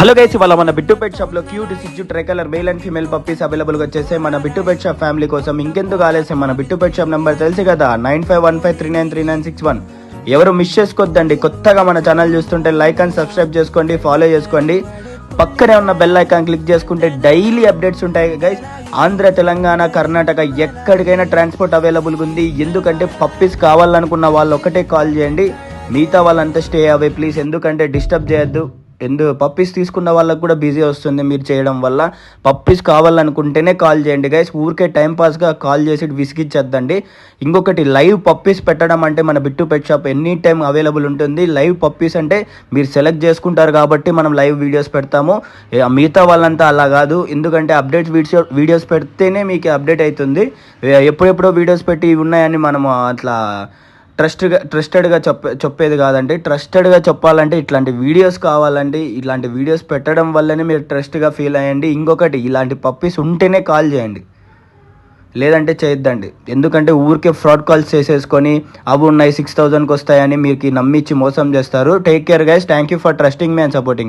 Hello guys, ఇవాళ మన Bittu pet shop లో క్యూట్ సిజ్జు tricolour male and female puppies available గా వచ్చేసి మన బిట్టు పెట్ షాప్ ఫ్యామిలీ కోసం ఇంకెందుకు ఆలస్యం. మన బిట్టు పెట్ షాప్ నెంబర్ తెలుసు కదా, 9515393961. ఎవరు మిస్ చేసుకోవద్దండి. కొత్తగా మన ఛానల్ చూస్తుంటే లైక్ అండ్ సబ్స్క్రైబ్ చేసుకోండి, ఫాలో చేసుకోండి. పక్కనే ఉన్న బెల్ ఐకాన్ క్లిక్ చేసుకుంటే డైలీ అప్డేట్స్ ఉంటాయి గైస్. ఆంధ్ర, తెలంగాణ, కర్ణాటక ఎక్కడికైనా ట్రాన్స్పోర్ట్ అవైలబుల్గా ఉంది. ఎందుకంటే పప్పీస్ కావాలనుకున్న వాళ్ళు ఒకటే కాల్ చేయండి, మిగతా వాళ్ళంతా స్టే అవే ప్లీజ్. ఎందుకంటే డిస్టర్బ్ చేయొద్దు. పప్పీస్ తీసుకున్న వాళ్ళకి కూడా బిజీ వస్తుంది మీరు చేయడం వల్ల. పప్పీస్ కావాలనుకుంటేనే కాల్ చేయండి గైస్. ఊరికే టైంపాస్గా కాల్ చేసి విసిగిచ్చద్దండి. ఇంకొకటి, లైవ్ పప్పీస్ పెట్టడం అంటే మన Bittu pet shop any time available ఉంటుంది. లైవ్ పప్పీస్ అంటే మీరు సెలెక్ట్ చేసుకుంటారు కాబట్టి మనం లైవ్ వీడియోస్ పెడతాము. మిగతా వాళ్ళంతా అలా కాదు. ఎందుకంటే వీడియోస్ పెడితేనే మీకు అప్డేట్ అవుతుంది. ఎప్పుడెప్పుడో వీడియోస్ పెట్టి ఉన్నాయని మనం అట్లా ట్రస్టెడ్గా చెప్పేది కాదండి. ట్రస్టెడ్గా చెప్పాలంటే ఇట్లాంటి వీడియోస్ కావాలండి. ఇట్లాంటి వీడియోస్ పెట్టడం వల్లనే మీరు ట్రస్ట్గా ఫీల్ అయ్యండి. ఇంకొకటి, ఇలాంటి పప్పీస్ ఉంటేనే కాల్ చేయండి, లేదంటే చేయొద్దండి. ఎందుకంటే ఊరికే ఫ్రాడ్ కాల్స్ చేసేసుకొని అవి ఉన్నాయి 6000కి వస్తాయని మీకు నమ్మించి మోసం చేస్తారు. Take care guys. Thank you for trusting me and supporting me.